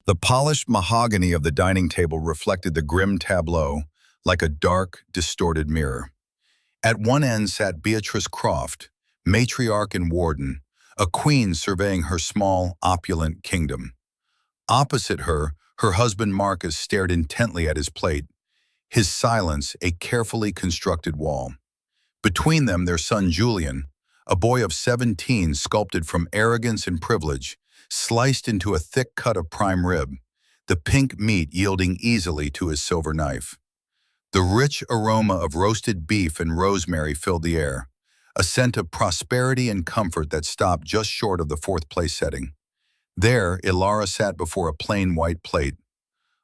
The polished mahogany of the dining table reflected the grim tableau like a dark, distorted mirror. At one end sat Beatrice Croft, matriarch and warden, a queen surveying her small, opulent kingdom. Opposite her, her husband Marcus stared intently at his plate, his silence a carefully constructed wall. Between them, their son Julian, a boy of 17 sculpted from arrogance and privilege, sliced into a thick cut of prime rib, the pink meat yielding easily to his silver knife. The rich aroma of roasted beef and rosemary filled the air, a scent of prosperity and comfort that stopped just short of the fourth-place setting. There, Ilara sat before a plain white plate.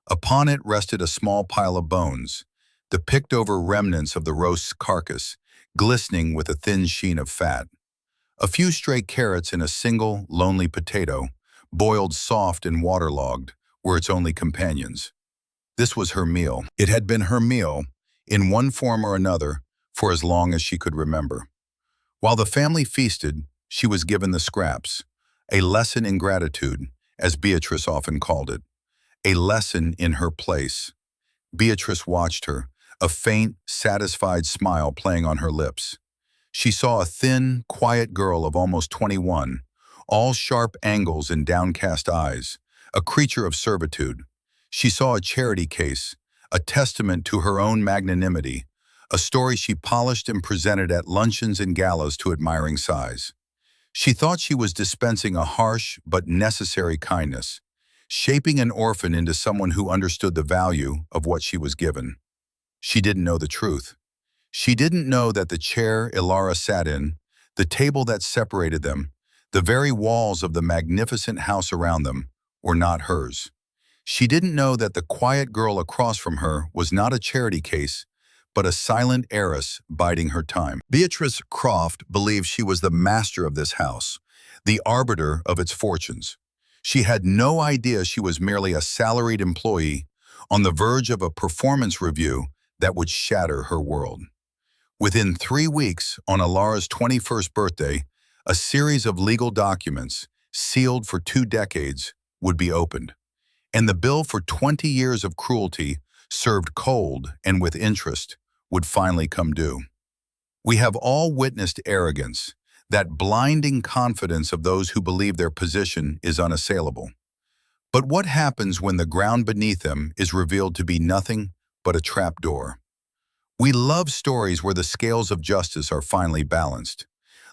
Upon it rested a small pile of bones, the picked-over remnants of the roast's carcass, glistening with a thin sheen of fat. A few stray carrots and a single, lonely potato, boiled soft and waterlogged, were its only companions. This was her meal. It had been her meal, in one form or another, for as long as she could remember. While the family feasted, she was given the scraps, a lesson in gratitude, as Beatrice often called it, a lesson in her place. Beatrice watched her, a faint, satisfied smile playing on her lips. She saw a thin, quiet girl of almost 21, all sharp angles and downcast eyes, a creature of servitude. She saw a charity case, a testament to her own magnanimity, a story she polished and presented at luncheons and galas to admiring sighs. She thought she was dispensing a harsh but necessary kindness, shaping an orphan into someone who understood the value of what she was given. She didn't know the truth. She didn't know that the chair Ilara sat in, the table that separated them, the very walls of the magnificent house around them, were not hers. She didn't know that the quiet girl across from her was not a charity case, but a silent heiress biding her time. Beatrice Croft believed she was the master of this house, the arbiter of its fortunes. She had no idea she was merely a salaried employee on the verge of a performance review that would shatter her world. Within 3 weeks, on Ilara's 21st birthday, a series of legal documents, sealed for 2 decades, would be opened, and the bill for 20 years of cruelty, served cold and with interest, would finally come due. We have all witnessed arrogance, that blinding confidence of those who believe their position is unassailable. But what happens when the ground beneath them is revealed to be nothing but a trapdoor? We love stories where the scales of justice are finally balanced.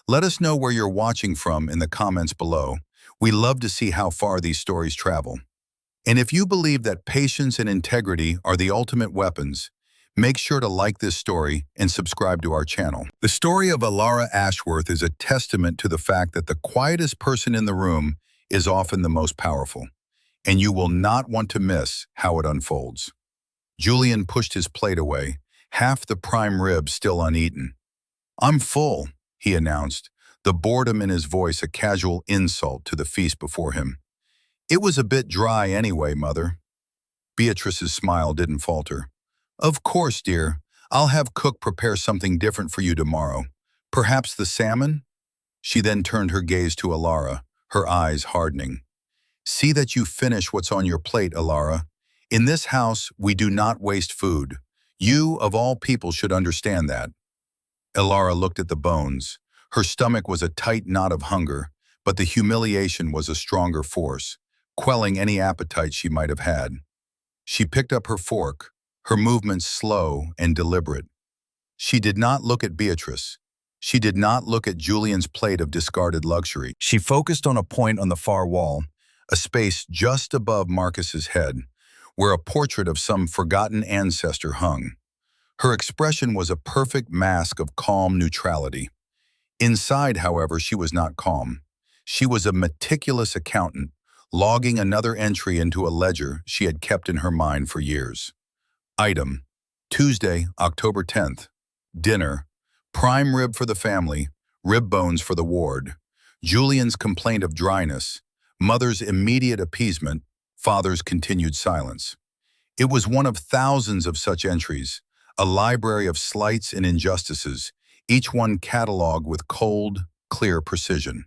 Let us know where you're watching from in the comments below. We love to see how far these stories travel. And if you believe that patience and integrity are the ultimate weapons, make sure to like this story and subscribe to our channel. The story of Ilara Ashworth is a testament to the fact that the quietest person in the room is often the most powerful, and you will not want to miss how it unfolds. Julian pushed his plate away, half the prime rib still uneaten. "I'm full," he announced, the boredom in his voice a casual insult to the feast before him. "It was a bit dry anyway, Mother." Beatrice's smile didn't falter. "Of course, dear. I'll have Cook prepare something different for you tomorrow. Perhaps the salmon?" She then turned her gaze to Ilara, her eyes hardening. "See that you finish what's on your plate, Ilara. In this house, we do not waste food. You, of all people, should understand that." Ilara looked at the bones. Her stomach was a tight knot of hunger, but the humiliation was a stronger force, quelling any appetite she might have had. She picked up her fork, her movements slow and deliberate. She did not look at Beatrice. She did not look at Julian's plate of discarded luxury. She focused on a point on the far wall, a space just above Marcus's head, where a portrait of some forgotten ancestor hung. Her expression was a perfect mask of calm neutrality. Inside, however, she was not calm. She was a meticulous accountant, logging another entry into a ledger she had kept in her mind for years. Item: Tuesday, October 10th. Dinner: prime rib for the family, rib bones for the ward. Julian's complaint of dryness, Mother's immediate appeasement, Father's continued silence. It was one of thousands of such entries, a library of slights and injustices, each one catalogued with cold, clear precision.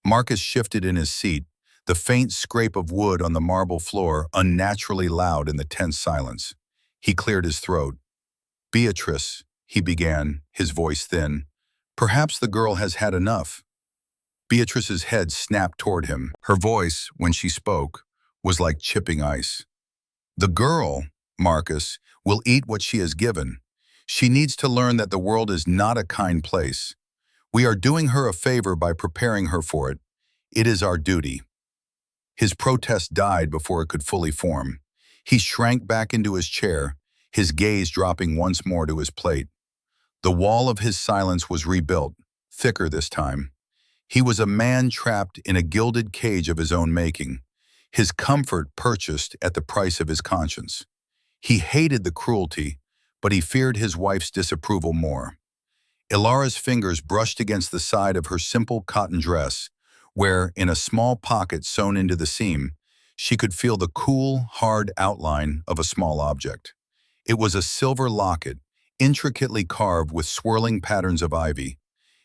Marcus shifted in his seat, the faint scrape of wood on the marble floor unnaturally loud in the tense silence. He cleared his throat. "Beatrice," he began, his voice thin. "Perhaps the girl has had enough." Beatrice's head snapped toward him. Her voice, when she spoke, was like chipping ice. "The girl, Marcus, will eat what she is given. She needs to learn that the world is not a kind place. We are doing her a favor by preparing her for it. It is our duty." His protest died before it could fully form. He shrank back into his chair, his gaze dropping once more to his plate. The wall of his silence was rebuilt, thicker this time. He was a man trapped in a gilded cage of his own making, his comfort purchased at the price of his conscience. He hated the cruelty, but he feared his wife's disapproval more. Ilara's fingers brushed against the side of her simple cotton dress, where, in a small pocket sewn into the seam, she could feel the cool, hard outline of a small object. It was a silver locket, intricately carved with swirling patterns of ivy.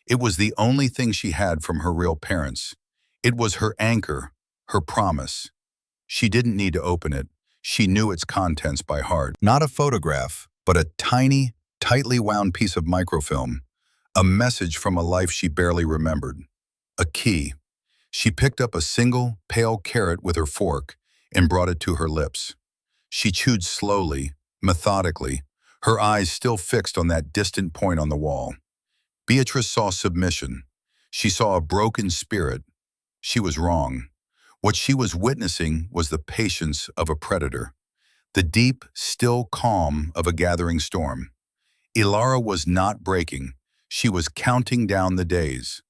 It was the only thing she had from her real parents. It was her anchor, her promise. She didn't need to open it. She knew its contents by heart. Not a photograph, but a tiny, tightly wound piece of microfilm. A message from a life she barely remembered. A key. She picked up a single, pale carrot with her fork and brought it to her lips. She chewed slowly, methodically, her eyes still fixed on that distant point on the wall. Beatrice saw submission. She saw a broken spirit. She was wrong. What she was witnessing was the patience of a predator, the deep, still calm of a gathering storm. Ilara was not breaking. She was counting down the days.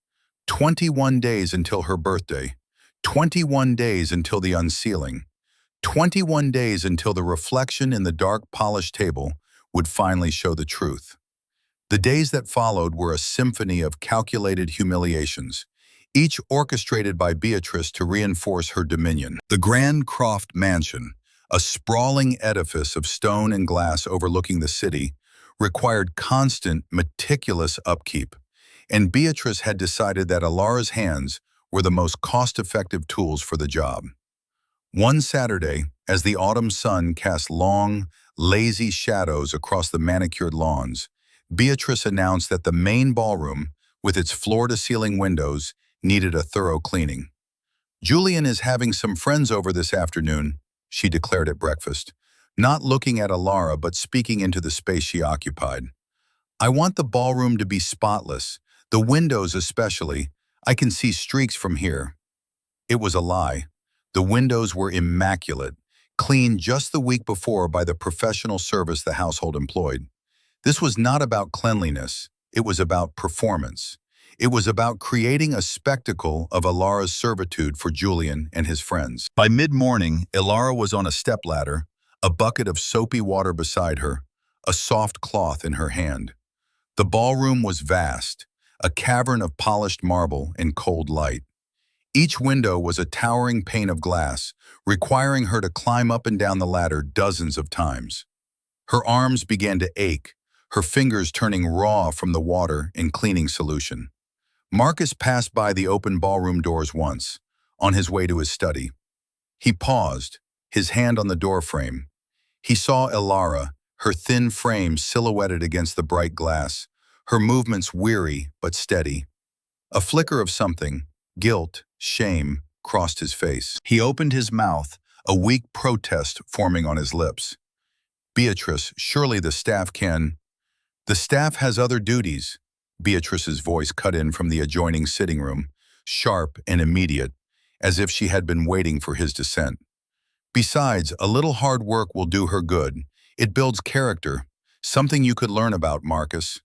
21 days until her birthday. 21 days until the unsealing. 21 days until the reflection in the dark polished table would finally show the truth. The days that followed were a symphony of calculated humiliations, each orchestrated by Beatrice to reinforce her dominion. The Grand Croft Mansion, a sprawling edifice of stone and glass overlooking the city, required constant, meticulous upkeep, and Beatrice had decided that Ilara's hands were the most cost-effective tools for the job. One Saturday, as the autumn sun cast long, lazy shadows across the manicured lawns, Beatrice announced that the main ballroom, with its floor-to-ceiling windows, needed a thorough cleaning. "Julian is having some friends over this afternoon," she declared at breakfast, not looking at Ilara but speaking into the space she occupied. "I want the ballroom to be spotless, the windows especially. I can see streaks from here." It was a lie. The windows were immaculate, cleaned just the week before by the professional service the household employed. This was not about cleanliness. It was about performance. It was about creating a spectacle of Ilara's servitude for Julian and his friends. By mid-morning, Ilara was on a stepladder, a bucket of soapy water beside her, a soft cloth in her hand. The ballroom was vast, a cavern of polished marble and cold light. Each window was a towering pane of glass, requiring her to climb up and down the ladder dozens of times. Her arms began to ache, her fingers turning raw from the water and cleaning solution. Marcus passed by the open ballroom doors once, on his way to his study. He paused, his hand on the doorframe. He saw Ilara, her thin frame silhouetted against the bright glass, her movements weary but steady. A flicker of something, guilt, shame, crossed his face. He opened his mouth, a weak protest forming on his lips. "Beatrice, surely the staff can—" "The staff has other duties." Beatrice's voice cut in from the adjoining sitting room, sharp and immediate, as if she had been waiting for his dissent. "Besides, a little hard work will do her good. It builds character, something you could learn about, Marcus."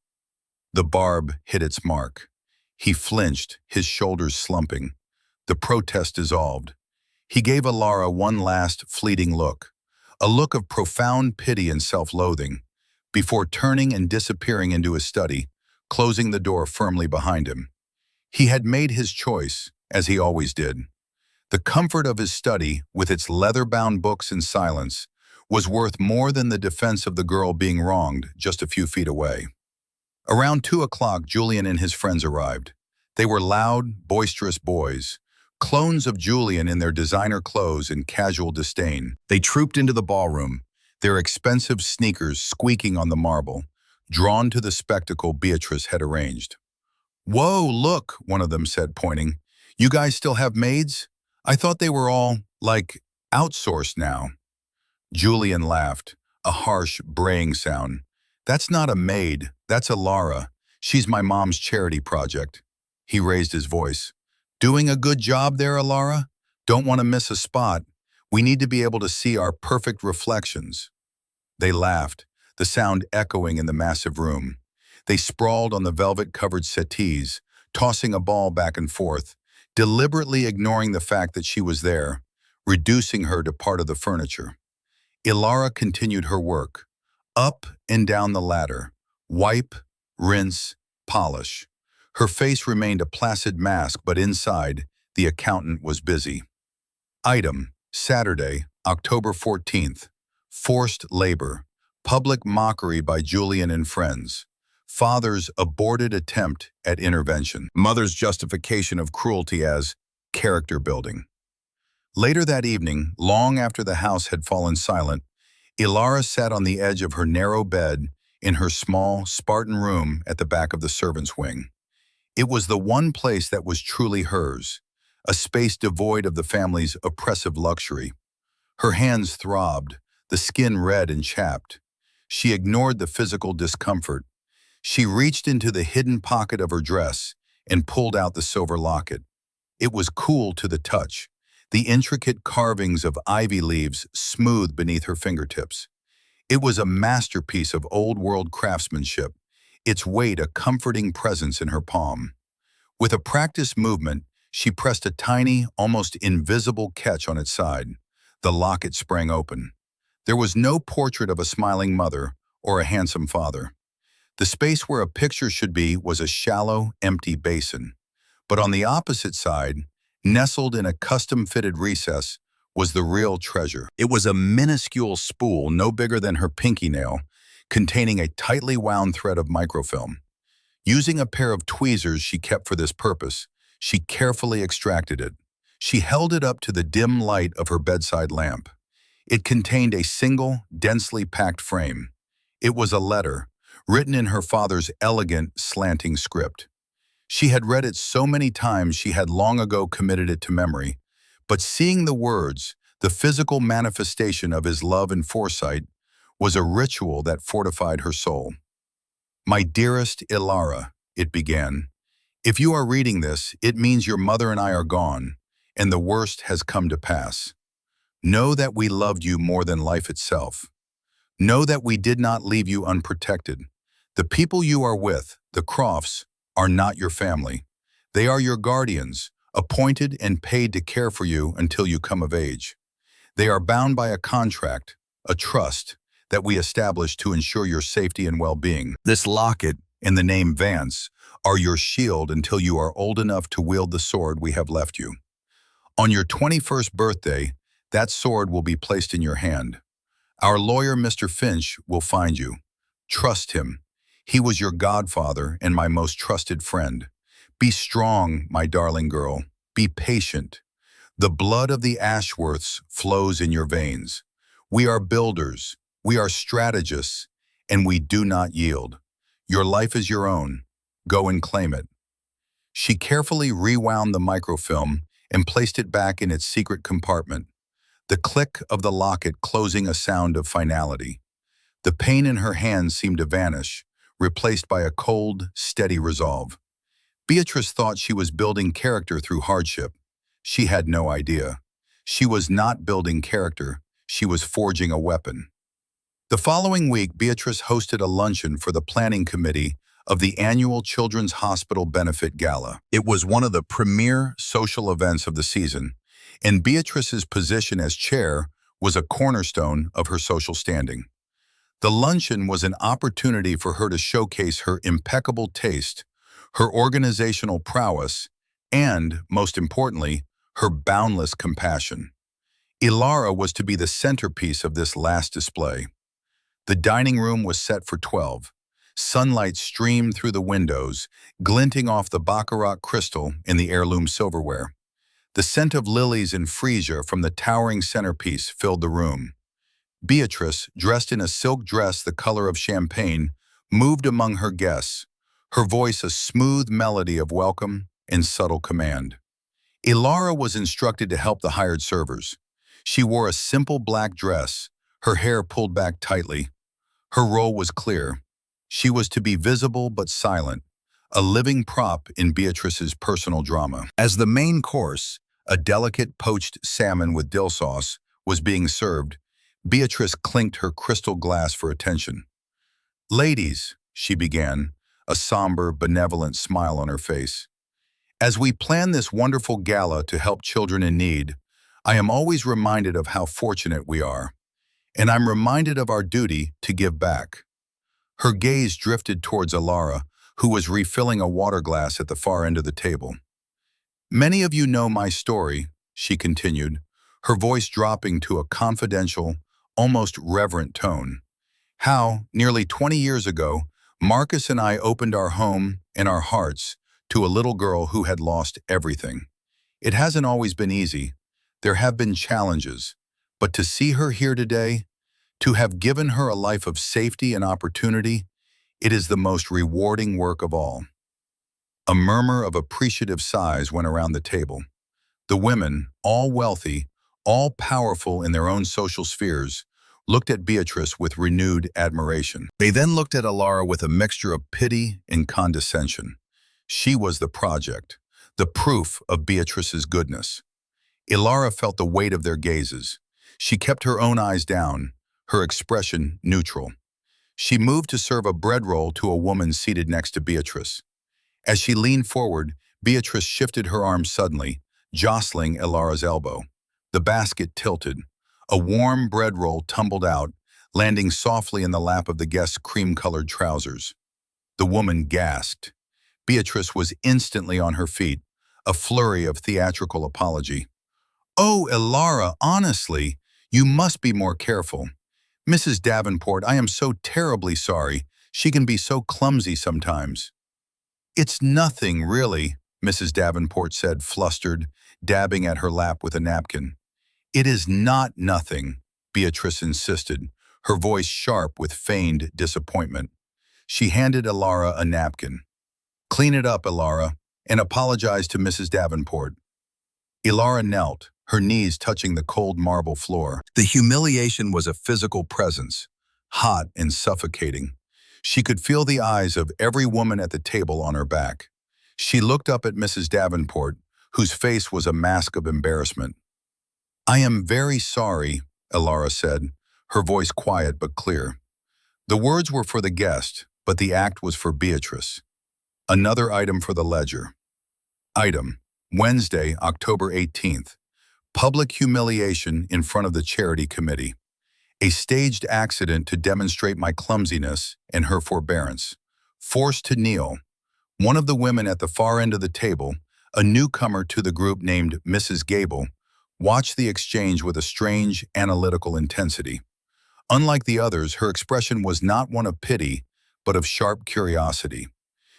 The barb hit its mark. He flinched, his shoulders slumping. The protest dissolved. He gave Ilara one last, fleeting look, a look of profound pity and self-loathing, before turning and disappearing into his study, closing the door firmly behind him. He had made his choice, as he always did. The comfort of his study, with its leather-bound books and silence, was worth more than the defense of the girl being wronged just a few feet away. Around 2 o'clock, Julian and his friends arrived. They were loud, boisterous boys, clones of Julian in their designer clothes and casual disdain. They trooped into the ballroom, their expensive sneakers squeaking on the marble, drawn to the spectacle Beatrice had arranged. "Whoa, look," one of them said, pointing. "You guys still have maids? I thought they were all, like, outsourced now." Julian laughed, a harsh, braying sound. "That's not a maid, that's Alara. She's my mom's charity project." He raised his voice. "Doing a good job there, Alara? Don't want to miss a spot. We need to be able to see our perfect reflections." They laughed, the sound echoing in the massive room. They sprawled on the velvet-covered settees, tossing a ball back and forth, deliberately ignoring the fact that she was there, reducing her to part of the furniture. Ilara continued her work, up and down the ladder, wipe, rinse, polish. Her face remained a placid mask, but inside, the accountant was busy. Item, Saturday, October 14th. Forced labor. Public mockery by Julian and friends. Father's aborted attempt at intervention. Mother's justification of cruelty as character building. Later that evening, long after the house had fallen silent, Ilara sat on the edge of her narrow bed in her small, Spartan room at the back of the servants' wing. It was the one place that was truly hers, a space devoid of the family's oppressive luxury. Her hands throbbed, the skin red and chapped. She ignored the physical discomfort. She reached into the hidden pocket of her dress and pulled out the silver locket. It was cool to the touch, the intricate carvings of ivy leaves smooth beneath her fingertips. It was a masterpiece of old-world craftsmanship, its weight a comforting presence in her palm. With a practiced movement, she pressed a tiny, almost invisible catch on its side. The locket sprang open. There was no portrait of a smiling mother or a handsome father. The space where a picture should be was a shallow, empty basin. But on the opposite side, nestled in a custom-fitted recess, was the real treasure. It was a minuscule spool no bigger than her pinky nail, containing a tightly wound thread of microfilm. Using a pair of tweezers she kept for this purpose, she carefully extracted it. She held it up to the dim light of her bedside lamp. It contained a single, densely packed frame. It was a letter, written in her father's elegant, slanting script. She had read it so many times she had long ago committed it to memory, but seeing the words, the physical manifestation of his love and foresight, was a ritual that fortified her soul. "My dearest Ilara," it began, "if you are reading this, it means your mother and I are gone, and the worst has come to pass. Know that we loved you more than life itself. Know that we did not leave you unprotected. The people you are with, the Crofts, are not your family. They are your guardians, appointed and paid to care for you until you come of age. They are bound by a contract, a trust, that we established to ensure your safety and well-being. This locket and the name Vance are your shield until you are old enough to wield the sword we have left you. On your 21st birthday, that sword will be placed in your hand. Our lawyer, Mr. Finch, will find you. Trust him. He was your godfather and my most trusted friend. Be strong, my darling girl. Be patient. The blood of the Ashworths flows in your veins. We are builders. We are strategists, and we do not yield. Your life is your own. Go and claim it." She carefully rewound the microfilm and placed it back in its secret compartment, the click of the locket closing a sound of finality. The pain in her hands seemed to vanish, replaced by a cold, steady resolve. Beatrice thought she was building character through hardship. She had no idea. She was not building character. She was forging a weapon. The following week, Beatrice hosted a luncheon for the planning committee of the annual Children's Hospital Benefit Gala. It was one of the premier social events of the season, and Beatrice's position as chair was a cornerstone of her social standing. The luncheon was an opportunity for her to showcase her impeccable taste, her organizational prowess, and, most importantly, her boundless compassion. Ilara was to be the centerpiece of this last display. The dining room was set for 12. Sunlight streamed through the windows, glinting off the baccarat crystal in the heirloom silverware. The scent of lilies and freesia from the towering centerpiece filled the room. Beatrice, dressed in a silk dress the color of champagne, moved among her guests, her voice a smooth melody of welcome and subtle command. Ilara was instructed to help the hired servers. She wore a simple black dress, her hair pulled back tightly. Her role was clear. She was to be visible but silent, a living prop in Beatrice's personal drama. As the main course, a delicate poached salmon with dill sauce, was being served, Beatrice clinked her crystal glass for attention. "Ladies," she began, a somber, benevolent smile on her face. "As we plan this wonderful gala to help children in need, I am always reminded of how fortunate we are, and I'm reminded of our duty to give back." Her gaze drifted towards Alara, who was refilling a water glass at the far end of the table. "Many of you know my story," she continued, her voice dropping to a confidential, almost reverent tone. "How, nearly 20 years ago, Marcus and I opened our home and our hearts to a little girl who had lost everything. It hasn't always been easy. There have been challenges. But to see her here today, to have given her a life of safety and opportunity, it is the most rewarding work of all." A murmur of appreciative sighs went around the table. The women, all wealthy, all powerful in their own social spheres, looked at Beatrice with renewed admiration. They then looked at Alara with a mixture of pity and condescension. She was the project, the proof of Beatrice's goodness. Ilara felt the weight of their gazes. She kept her own eyes down, her expression neutral. She moved to serve a bread roll to a woman seated next to Beatrice. As she leaned forward, Beatrice shifted her arm suddenly, jostling Ilara's elbow. The basket tilted. A warm bread roll tumbled out, landing softly in the lap of the guest's cream-colored trousers. The woman gasped. Beatrice was instantly on her feet, a flurry of theatrical apology. "Oh, Ilara, honestly, you must be more careful. Mrs. Davenport, I am so terribly sorry. She can be so clumsy sometimes." "It's nothing, really," Mrs. Davenport said, flustered, dabbing at her lap with a napkin. "It is not nothing," Beatrice insisted, her voice sharp with feigned disappointment. She handed Ilara a napkin. "Clean it up, Ilara, and apologize to Mrs. Davenport." Ilara knelt, her knees touching the cold marble floor. The humiliation was a physical presence, hot and suffocating. She could feel the eyes of every woman at the table on her back. She looked up at Mrs. Davenport, whose face was a mask of embarrassment. "I am very sorry," Ilara said, her voice quiet but clear. The words were for the guest, but the act was for Beatrice. Another item for the ledger. Item: Wednesday, October 18th. Public humiliation in front of the charity committee. A staged accident to demonstrate my clumsiness and her forbearance. Forced to kneel. One of the women at the far end of the table, a newcomer to the group named Mrs. Gable, watched the exchange with a strange, analytical intensity. Unlike the others, her expression was not one of pity, but of sharp curiosity.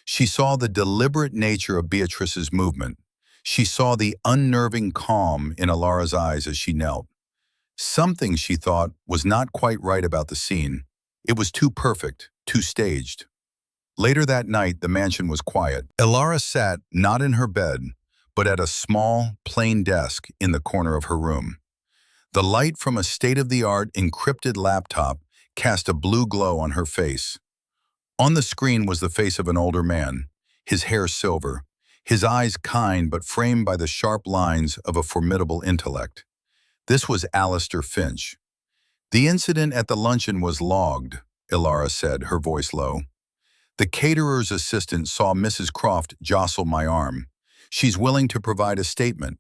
She saw the deliberate nature of Beatrice's movement. She saw the unnerving calm in Ilara's eyes as she knelt. Something, she thought, was not quite right about the scene. It was too perfect, too staged. Later that night, the mansion was quiet. Ilara sat, not in her bed, but at a small, plain desk in the corner of her room. The light from a state-of-the-art encrypted laptop cast a blue glow on her face. On the screen was the face of an older man, his hair silver, his eyes kind but framed by the sharp lines of a formidable intellect. This was Alistair Finch. "The incident at the luncheon was logged," Ilara said, her voice low. "The caterer's assistant saw Mrs. Croft jostle my arm. She's willing to provide a statement."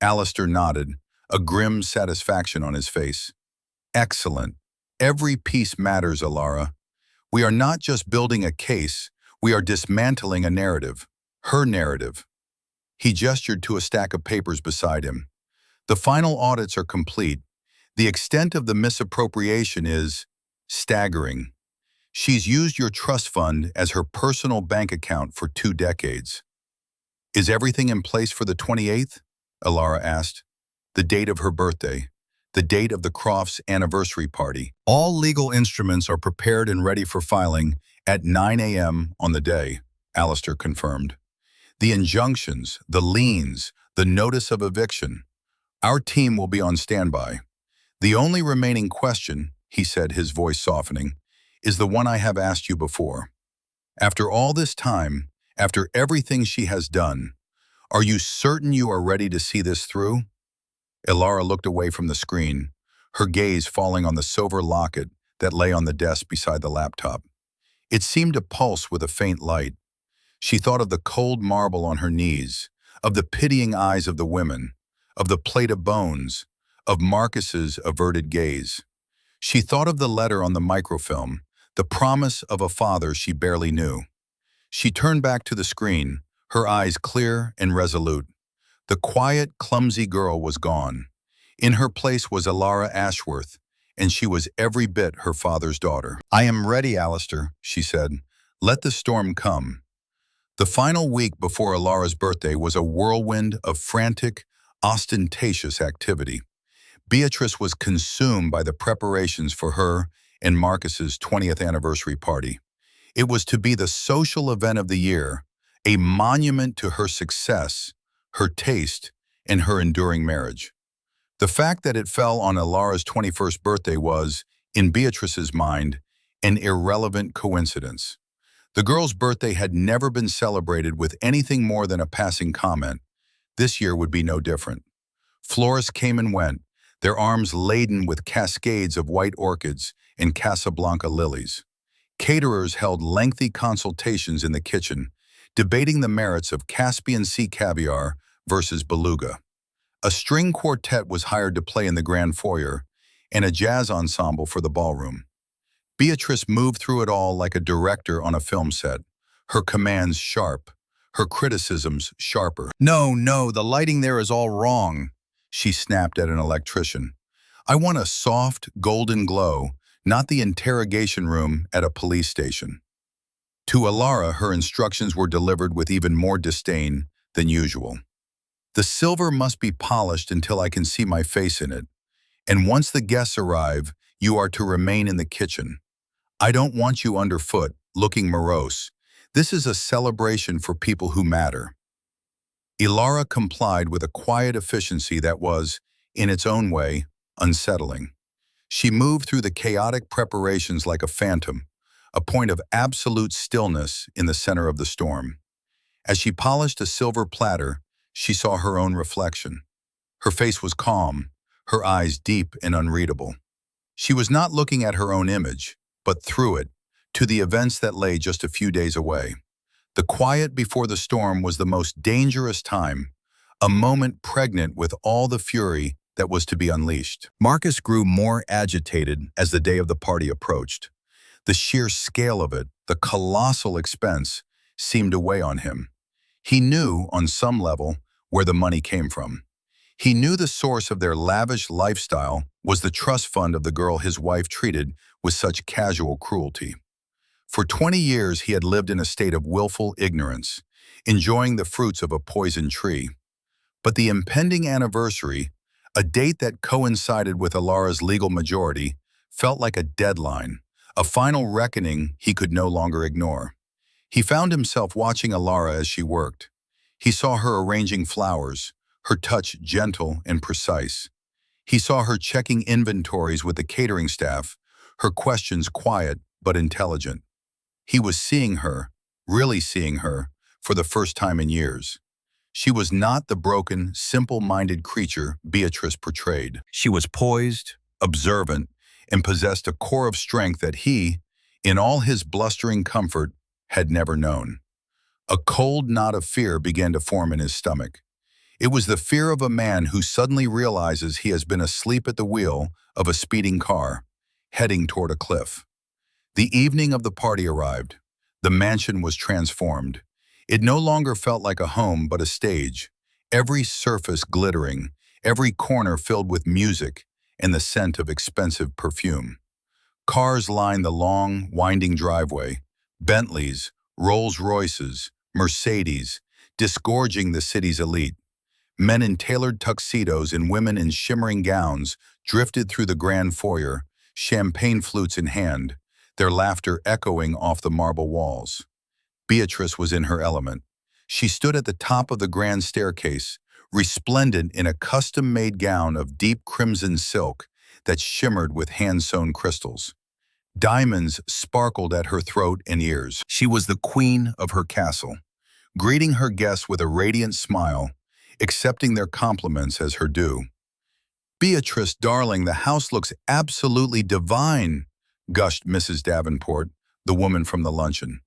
Alistair nodded, a grim satisfaction on his face. "Excellent. Every piece matters, Ilara. We are not just building a case, we are dismantling a narrative. Her narrative." He gestured to a stack of papers beside him. "The final audits are complete. The extent of the misappropriation is staggering. She's used your trust fund as her personal bank account for 2 decades. Is everything in place for the 28th? Elara asked. The date of her birthday. The date of the Crofts' anniversary party. All legal instruments are prepared and ready for filing at 9 a.m. on the day, Alistair confirmed. The injunctions, the liens, the notice of eviction. Our team will be on standby. The only remaining question, he said, his voice softening, is the one I have asked you before. After all this time, after everything she has done, are you certain you are ready to see this through? Elara looked away from the screen, her gaze falling on the silver locket that lay on the desk beside the laptop. It seemed to pulse with a faint light. She thought of the cold marble on her knees, of the pitying eyes of the women, of the plate of bones, of Marcus's averted gaze. She thought of the letter on the microfilm, the promise of a father she barely knew. She turned back to the screen, her eyes clear and resolute. The quiet, clumsy girl was gone. In her place was Elara Ashworth, and she was every bit her father's daughter. I am ready, Alistair, she said. Let the storm come. The final week before Elara's birthday was a whirlwind of frantic, ostentatious activity. Beatrice was consumed by the preparations for her and Marcus's 20th anniversary party. It was to be the social event of the year, a monument to her success, her taste, and her enduring marriage. The fact that it fell on Elara's 21st birthday was, in Beatrice's mind, an irrelevant coincidence. The girl's birthday had never been celebrated with anything more than a passing comment. This year would be no different. Florists came and went, their arms laden with cascades of white orchids and Casablanca lilies. Caterers held lengthy consultations in the kitchen, debating the merits of Caspian Sea caviar versus beluga. A string quartet was hired to play in the grand foyer, and a jazz ensemble for the ballroom. Beatrice moved through it all like a director on a film set, her commands sharp, her criticisms sharper. No, the lighting there is all wrong, she snapped at an electrician. I want a soft, golden glow, not the interrogation room at a police station. To Elara, her instructions were delivered with even more disdain than usual. The silver must be polished until I can see my face in it, and once the guests arrive, you are to remain in the kitchen. I don't want you underfoot, looking morose. This is a celebration for people who matter. Elara complied with a quiet efficiency that was, in its own way, unsettling. She moved through the chaotic preparations like a phantom, a point of absolute stillness in the center of the storm. As she polished a silver platter, she saw her own reflection. Her face was calm, her eyes deep and unreadable. She was not looking at her own image, but through it, to the events that lay just a few days away. The quiet before the storm was the most dangerous time, a moment pregnant with all the fury that was to be unleashed. Marcus grew more agitated as the day of the party approached. The sheer scale of it, the colossal expense, seemed to weigh on him. He knew, on some level, where the money came from. He knew the source of their lavish lifestyle was the trust fund of the girl his wife treated with such casual cruelty. For 20 years he had lived in a state of willful ignorance, enjoying the fruits of a poisoned tree. But the impending anniversary, a date that coincided with Elara's legal majority, felt like a deadline, a final reckoning he could no longer ignore. He found himself watching Elara as she worked. He saw her arranging flowers, her touch gentle and precise. He saw her checking inventories with the catering staff, her questions quiet but intelligent. He was seeing her, really seeing her, for the first time in years. She was not the broken, simple-minded creature Beatrice portrayed. She was poised, observant, and possessed a core of strength that he, in all his blustering comfort, had never known. A cold knot of fear began to form in his stomach. It was the fear of a man who suddenly realizes he has been asleep at the wheel of a speeding car, heading toward a cliff. The evening of the party arrived. The mansion was transformed. It no longer felt like a home but a stage, every surface glittering, every corner filled with music and the scent of expensive perfume. Cars lined the long, winding driveway, Bentleys, Rolls-Royces, Mercedes, disgorging the city's elite. Men in tailored tuxedos and women in shimmering gowns drifted through the grand foyer, champagne flutes in hand, their laughter echoing off the marble walls. Beatrice was in her element. She stood at the top of the grand staircase, resplendent in a custom-made gown of deep crimson silk that shimmered with hand-sewn crystals. Diamonds sparkled at her throat and ears. She was the queen of her castle, greeting her guests with a radiant smile, accepting their compliments as her due. "Beatrice, darling, the house looks absolutely divine," gushed Mrs. Davenport, the woman from the luncheon.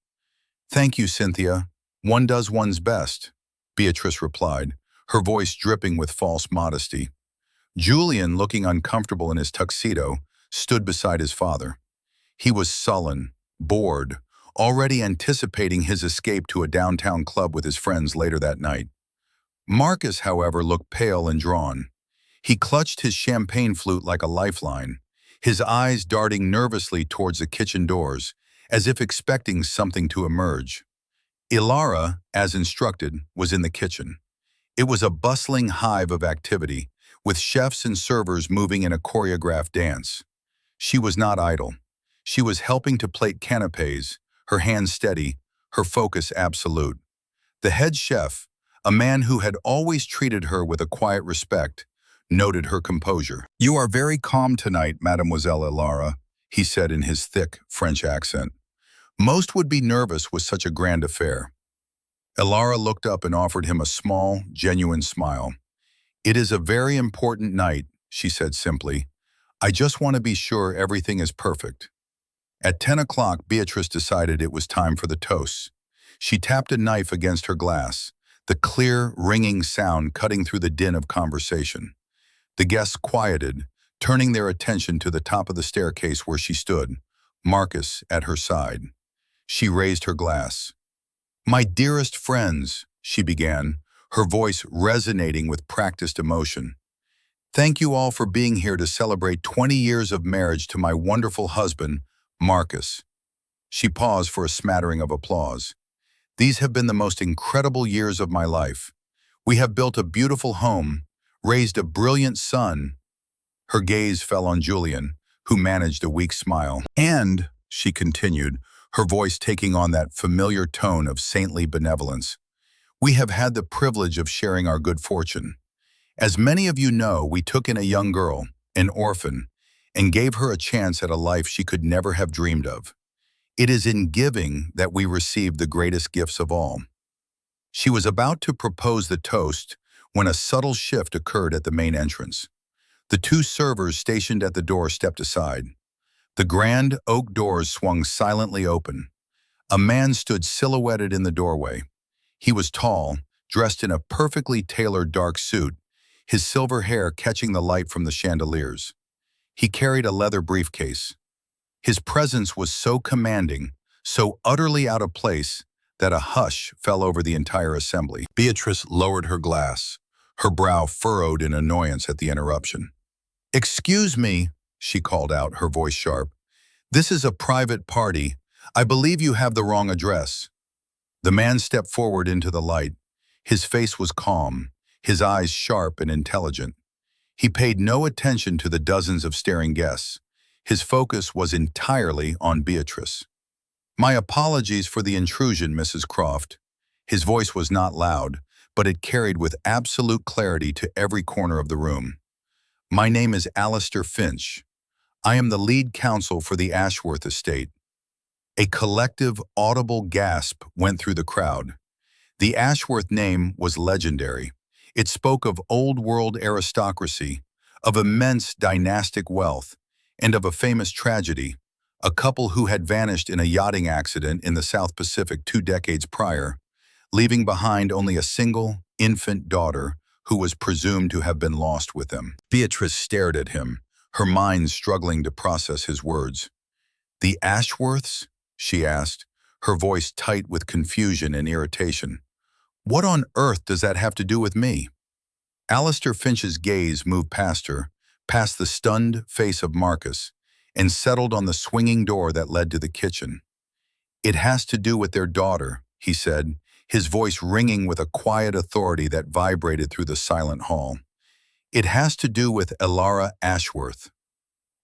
"Thank you, Cynthia. One does one's best," Beatrice replied, her voice dripping with false modesty. Julian, looking uncomfortable in his tuxedo, stood beside his father. He was sullen, bored, already anticipating his escape to a downtown club with his friends later that night. Marcus, however, looked pale and drawn. He clutched his champagne flute like a lifeline, his eyes darting nervously towards the kitchen doors, as if expecting something to emerge. Ilara, as instructed, was in the kitchen. It was a bustling hive of activity, with chefs and servers moving in a choreographed dance. She was not idle. She was helping to plate canapes, her hands steady, her focus absolute. The head chef, a man who had always treated her with a quiet respect, noted her composure. "You are very calm tonight, Mademoiselle Ilara," he said in his thick French accent. "Most would be nervous with such a grand affair." Ilara looked up and offered him a small, genuine smile. "It is a very important night," she said simply. "I just want to be sure everything is perfect." At 10 o'clock, Beatrice decided it was time for the toasts. She tapped a knife against her glass, the clear, ringing sound cutting through the din of conversation. The guests quieted, turning their attention to the top of the staircase where she stood, Marcus at her side. She raised her glass. "My dearest friends," she began, her voice resonating with practiced emotion. "Thank you all for being here to celebrate 20 years of marriage to my wonderful husband, Marcus." She paused for a smattering of applause. "These have been the most incredible years of my life. We have built a beautiful home, raised a brilliant son." Her gaze fell on Julian, who managed a weak smile. "And," she continued, her voice taking on that familiar tone of saintly benevolence, "we have had the privilege of sharing our good fortune. As many of you know, we took in a young girl, an orphan, and gave her a chance at a life she could never have dreamed of. It is in giving that we receive the greatest gifts of all." She was about to propose the toast when a subtle shift occurred at the main entrance. The two servers stationed at the door stepped aside. The grand oak doors swung silently open. A man stood silhouetted in the doorway. He was tall, dressed in a perfectly tailored dark suit, his silver hair catching the light from the chandeliers. He carried a leather briefcase. His presence was so commanding, so utterly out of place, that a hush fell over the entire assembly. Beatrice lowered her glass, her brow furrowed in annoyance at the interruption. "Excuse me," she called out, her voice sharp. "This is a private party. I believe you have the wrong address." The man stepped forward into the light. His face was calm, his eyes sharp and intelligent. He paid no attention to the dozens of staring guests. His focus was entirely on Beatrice. "My apologies for the intrusion, Mrs. Croft." His voice was not loud, but it carried with absolute clarity to every corner of the room. "My name is Alistair Finch. I am the lead counsel for the Ashworth estate." A collective, audible gasp went through the crowd. The Ashworth name was legendary. It spoke of old-world aristocracy, of immense dynastic wealth, and of a famous tragedy, a couple who had vanished in a yachting accident in the South Pacific 2 decades prior, leaving behind only a single, infant daughter who was presumed to have been lost with them. Beatrice stared at him, her mind struggling to process his words. "The Ashworths?" she asked, her voice tight with confusion and irritation. "What on earth does that have to do with me?" Alistair Finch's gaze moved past her, past the stunned face of Marcus, and settled on the swinging door that led to the kitchen. "It has to do with their daughter," he said, his voice ringing with a quiet authority that vibrated through the silent hall. "It has to do with Elara Ashworth."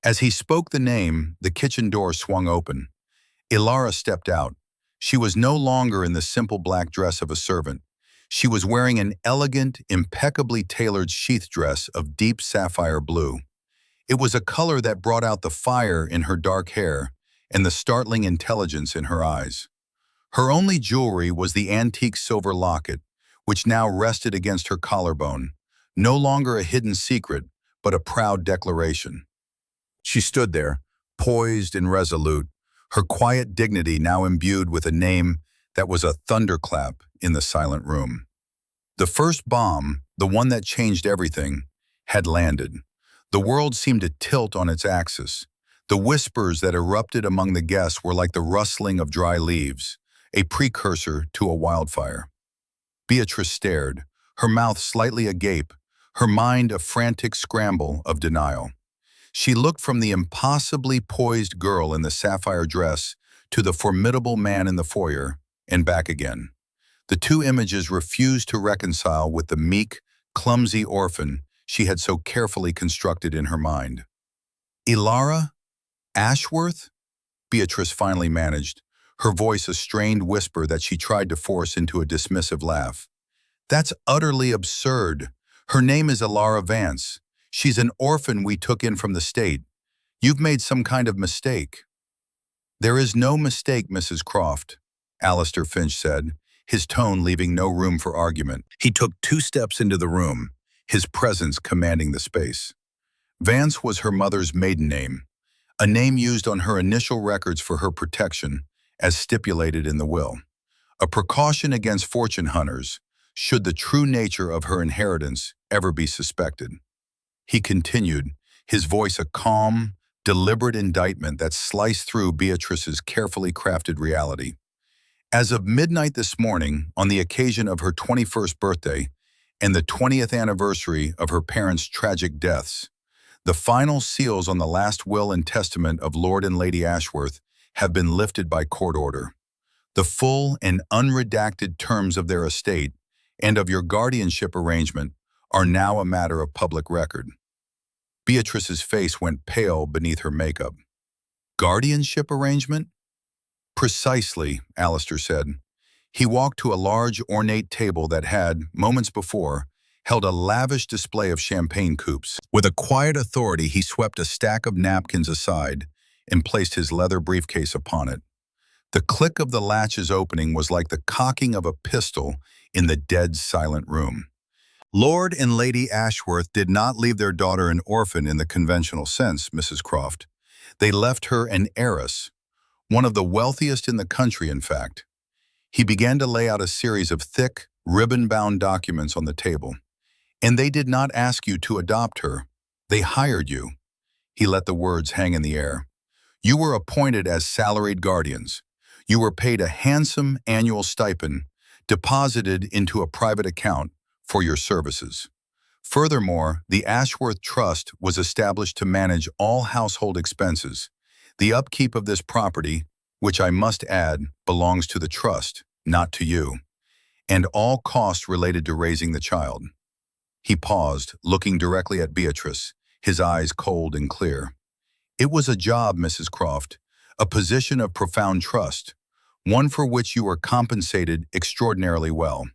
As he spoke the name, the kitchen door swung open. Elara stepped out. She was no longer in the simple black dress of a servant. She was wearing an elegant, impeccably tailored sheath dress of deep sapphire blue. It was a color that brought out the fire in her dark hair and the startling intelligence in her eyes. Her only jewelry was the antique silver locket, which now rested against her collarbone, no longer a hidden secret, but a proud declaration. She stood there, poised and resolute, her quiet dignity now imbued with a name that was a thunderclap in the silent room. The first bomb, the one that changed everything, had landed. The world seemed to tilt on its axis. The whispers that erupted among the guests were like the rustling of dry leaves, a precursor to a wildfire. Beatrice stared, her mouth slightly agape, her mind a frantic scramble of denial. She looked from the impossibly poised girl in the sapphire dress to the formidable man in the foyer, and back again. The two images refused to reconcile with the meek, clumsy orphan she had so carefully constructed in her mind. "Elara Ashworth?" Beatrice finally managed, her voice a strained whisper that she tried to force into a dismissive laugh. "That's utterly absurd. Her name is Elara Vance. She's an orphan we took in from the state. You've made some kind of mistake." "There is no mistake, Mrs. Croft," Alistair Finch said, his tone leaving no room for argument. He took 2 steps into the room, his presence commanding the space. Vance was her mother's maiden name, a name used on her initial records for her protection, as stipulated in the will. A precaution against fortune hunters, should the true nature of her inheritance ever be suspected. He continued, his voice a calm, deliberate indictment that sliced through Beatrice's carefully crafted reality. "As of midnight this morning, on the occasion of her 21st birthday and the 20th anniversary of her parents' tragic deaths, the final seals on the last will and testament of Lord and Lady Ashworth have been lifted by court order. The full and unredacted terms of their estate and of your guardianship arrangement are now a matter of public record." Beatrice's face went pale beneath her makeup. "Guardianship arrangement?" "Precisely," Alistair said. He walked to a large, ornate table that had, moments before, held a lavish display of champagne coupes. With a quiet authority, he swept a stack of napkins aside and placed his leather briefcase upon it. The click of the latch's opening was like the cocking of a pistol in the dead, silent room. "Lord and Lady Ashworth did not leave their daughter an orphan in the conventional sense, Mrs. Croft. They left her an heiress, one of the wealthiest in the country, in fact." He began to lay out a series of thick, ribbon-bound documents on the table. "And they did not ask you to adopt her. They hired you." He let the words hang in the air. "You were appointed as salaried guardians. You were paid a handsome annual stipend, deposited into a private account for your services. Furthermore, the Ashworth Trust was established to manage all household expenses. The upkeep of this property, which I must add, belongs to the trust, not to you, and all costs related to raising the child." He paused, looking directly at Beatrice, his eyes cold and clear. "It was a job, Mrs. Croft, a position of profound trust, one for which you were compensated extraordinarily well."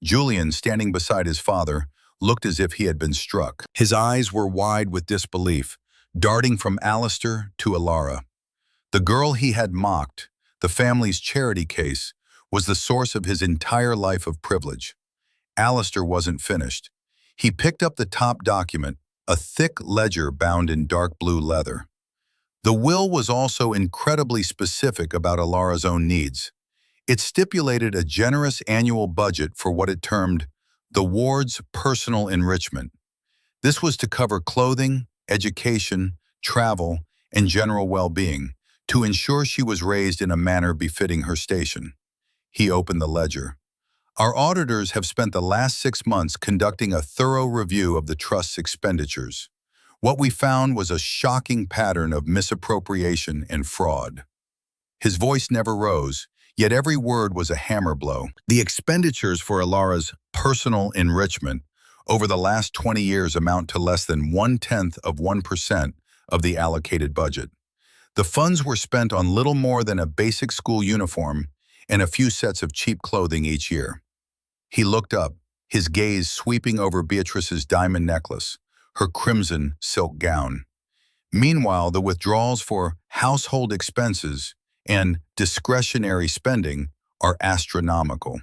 Julian, standing beside his father, looked as if he had been struck. His eyes were wide with disbelief, darting from Alistair to Elara. The girl he had mocked, the family's charity case, was the source of his entire life of privilege. Alistair wasn't finished. He picked up the top document, a thick ledger bound in dark blue leather. The will was also incredibly specific about Elara's own needs. It stipulated a generous annual budget for what it termed the ward's personal enrichment. This was to cover clothing, education, travel, and general well-being, to ensure she was raised in a manner befitting her station. He opened the ledger. "Our auditors have spent the last 6 months conducting a thorough review of the trust's expenditures. What we found was a shocking pattern of misappropriation and fraud." His voice never rose, yet every word was a hammer blow. The expenditures for Ilara's personal enrichment over the last 20 years amount to less than 0.1% of the allocated budget. The funds were spent on little more than a basic school uniform and a few sets of cheap clothing each year. He looked up, his gaze sweeping over Beatrice's diamond necklace, her crimson silk gown. Meanwhile, the withdrawals for household expenses and discretionary spending are astronomical.